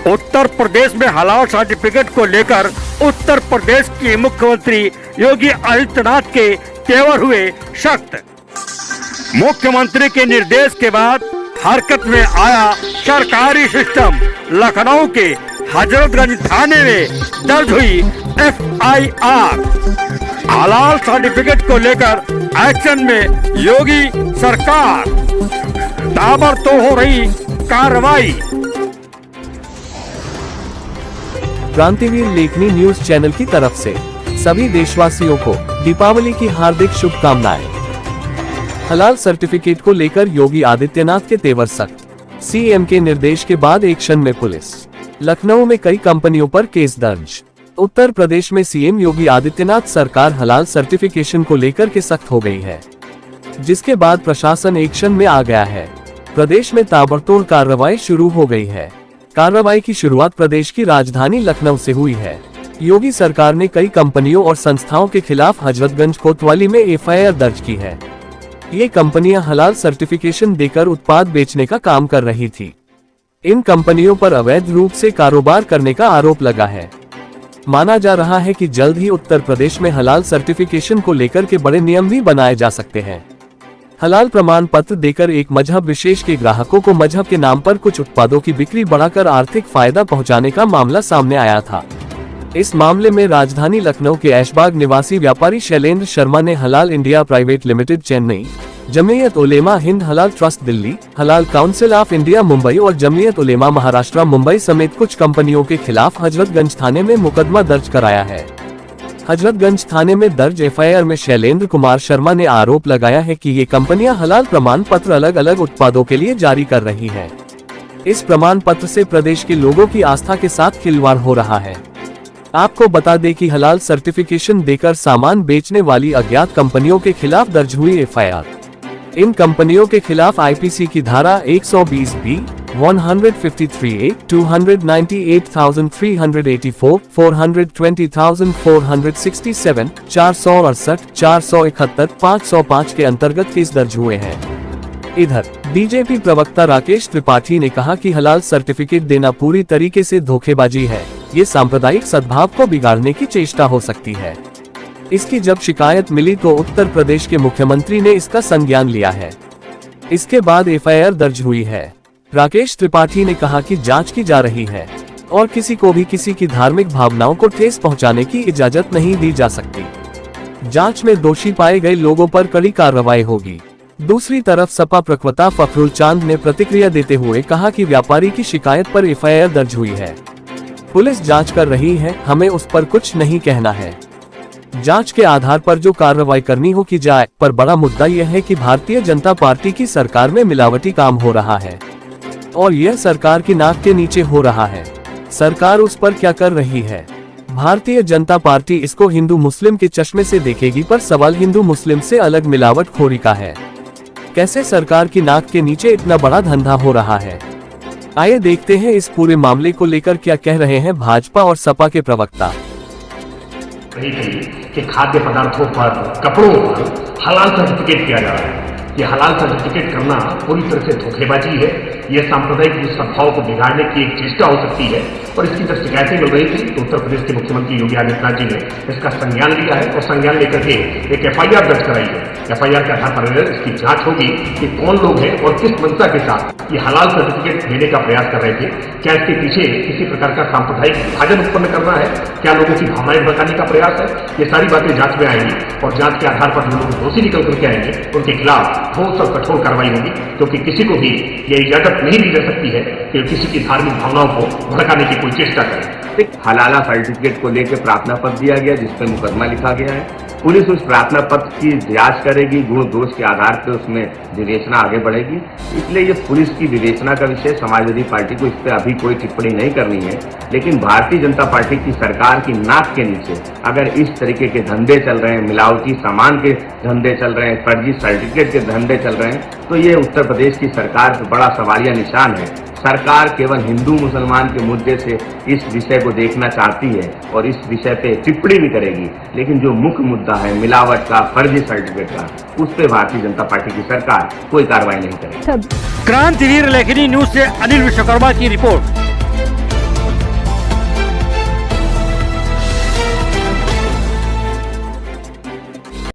उत्तर प्रदेश में हलाल सर्टिफिकेट को लेकर उत्तर प्रदेश के मुख्यमंत्री योगी आदित्यनाथ के तेवर हुए सख्त। मुख्यमंत्री के निर्देश के बाद हरकत में आया सरकारी सिस्टम। लखनऊ के हजरतगंज थाने में दर्ज हुई FIR। हलाल सर्टिफिकेट को लेकर एक्शन में योगी सरकार, ताबड़तोड़ हो रही कार्रवाई। क्रांतिवीर लेखनी न्यूज चैनल की तरफ से सभी देशवासियों को दीपावली की हार्दिक शुभकामनाएं। हलाल सर्टिफिकेट को लेकर योगी आदित्यनाथ के तेवर सख्त। सीएम के निर्देश के बाद एक्शन में पुलिस। लखनऊ में कई कंपनियों पर केस दर्ज। उत्तर प्रदेश में सीएम योगी आदित्यनाथ सरकार हलाल सर्टिफिकेशन को लेकर के सख्त हो गई है, जिसके बाद प्रशासन एक्शन में आ गया है। प्रदेश में ताबड़तोड़ कार्रवाई शुरू हो गई है। कार्रवाई की शुरुआत प्रदेश की राजधानी लखनऊ से हुई है। योगी सरकार ने कई कंपनियों और संस्थाओं के खिलाफ हजरतगंज कोतवाली में FIR दर्ज की है। ये कंपनियां हलाल सर्टिफिकेशन देकर उत्पाद बेचने का काम कर रही थी। इन कंपनियों पर अवैध रूप से कारोबार करने का आरोप लगा है। माना जा रहा है कि जल्द ही उत्तर प्रदेश में हलाल सर्टिफिकेशन को लेकर के बड़े नियम भी बनाए जा सकते हैं। हलाल प्रमाण पत्र देकर एक मजहब विशेष के ग्राहकों को मजहब के नाम पर कुछ उत्पादों की बिक्री बढ़ाकर आर्थिक फायदा पहुंचाने का मामला सामने आया था। इस मामले में राजधानी लखनऊ के ऐशबाग निवासी व्यापारी शैलेंद्र शर्मा ने Halal India Private Limited Chennai, Jamiat Ulema Hind Halal Trust Delhi, हलाल काउंसिल ऑफ इंडिया मुंबई और जमीयत उलेमा महाराष्ट्र मुंबई समेत कुछ कंपनियों के खिलाफ हजरतगंज थाने में मुकदमा दर्ज कराया है। हजरतगंज थाने में दर्ज FIR में शैलेंद्र कुमार शर्मा ने आरोप लगाया है कि ये कंपनियां हलाल प्रमाण पत्र अलग अलग उत्पादों के लिए जारी कर रही हैं। इस प्रमाण पत्र से प्रदेश के लोगों की आस्था के साथ खिलवाड़ हो रहा है। आपको बता दें कि हलाल सर्टिफिकेशन देकर सामान बेचने वाली अज्ञात कंपनियों के खिलाफ दर्ज हुई FIR। इन कंपनियों के खिलाफ IPC की धारा 120B, 153A, 298,384, 420,467, 468, 471, 505 के अंतर्गत केस दर्ज हुए हैं। इधर बीजेपी प्रवक्ता राकेश त्रिपाठी ने कहा कि हलाल सर्टिफिकेट देना पूरी तरीके से धोखेबाजी है। ये सांप्रदायिक सद्भाव को बिगाड़ने की चेष्टा हो सकती है। इसकी जब शिकायत मिली तो उत्तर प्रदेश के मुख्यमंत्री ने इसका संज्ञान लिया है। इसके बाद FIR दर्ज हुई है। राकेश त्रिपाठी ने कहा कि जांच की जा रही है और किसी को भी किसी की धार्मिक भावनाओं को ठेस पहुंचाने की इजाजत नहीं दी जा सकती। जांच में दोषी पाए गए लोगों पर कड़ी कार्रवाई होगी। दूसरी तरफ सपा प्रवक्ता फखरुल चांद ने प्रतिक्रिया देते हुए कहा कि व्यापारी की शिकायत पर FIR दर्ज हुई है। पुलिस जांच कर रही है, हमें उस पर कुछ नहीं कहना है। जांच के आधार पर जो कार्रवाई करनी हो की जाए। पर बड़ा मुद्दा यह है कि भारतीय जनता पार्टी की सरकार में मिलावटी काम हो रहा है और यह सरकार की नाक के नीचे हो रहा है। सरकार उस पर क्या कर रही है? भारतीय जनता पार्टी इसको हिंदू मुस्लिम के चश्मे से देखेगी, पर सवाल हिंदू मुस्लिम से अलग मिलावटखोरी का है। कैसे सरकार की नाक के नीचे इतना बड़ा धंधा हो रहा है? आइए देखते हैं इस पूरे मामले को लेकर क्या कह रहे हैं भाजपा और सपा के प्रवक्ता। कि खाद्य पदार्थों पर, कपड़ों पर हलाल सर्टिफिकेट किया जा रहा है। ये हलाल सर्टिफिकेट करना पूरी तरह से धोखेबाजी है। यह सांप्रदायिक सद्भाव को बिगाड़ने की एक चेष्टा हो सकती है और इसकी जब शिकायतें मिल रही थी तो उत्तर प्रदेश के मुख्यमंत्री योगी आदित्यनाथ जी ने इसका संज्ञान लिया है और संज्ञान लेकर के एक FIR दर्ज कराई है। FIR के आधार पर इसकी जांच होगी कि कौन लोग हैं और किस मंशा के साथ ये हलाल सर्टिफिकेट देने का प्रयास कर रहे थे। क्या इसके पीछे किसी प्रकार का सांप्रदायिक विभाजन उत्पन्न करना है? क्या लोगों की भावनाएं भड़काने का प्रयास है? ये सारी बातें जांच में आएंगी और जांच के आधार पर जो लोग दोषी निकल करके आएंगे उनके खिलाफ ठोस और कठोर कार्रवाई होगी, क्योंकि किसी को भी ये इजाजत नहीं दी जा सकती है कि किसी की धार्मिक भावनाओं को भड़काने की कोई चेष्टा करे। हलाला सर्टिफिकेट को लेकर प्रार्थना पत्र दिया गया, जिसपे मुकदमा लिखा गया है। पुलिस उस प्रार्थना पत्र की जांच करेगी, गुण दोष के आधार पर उसमें विवेचना आगे बढ़ेगी। इसलिए ये पुलिस की विवेचना का विषय। समाजवादी पार्टी को इस पर अभी कोई टिप्पणी नहीं करनी है, लेकिन भारतीय जनता पार्टी की सरकार की नाक के नीचे अगर इस तरीके के धंधे चल रहे हैं, मिलावटी सामान के धंधे चल रहे हैं, फर्जी सर्टिफिकेट के धंधे चल रहे हैं, तो ये उत्तर प्रदेश की सरकार पर बड़ा सवालिया निशान है। सरकार केवल हिंदू मुसलमान के मुद्दे से इस विषय को देखना चाहती है और इस विषय पे टिप्पणी भी करेगी, लेकिन जो मुख्य मुद्दा है मिलावट का, फर्जी सर्टिफिकेट का, उस पे भारतीय जनता पार्टी की सरकार कोई कार्रवाई नहीं करेगी। क्रांतिवीर लेखनी न्यूज से अनिल विश्वकर्मा की रिपोर्ट।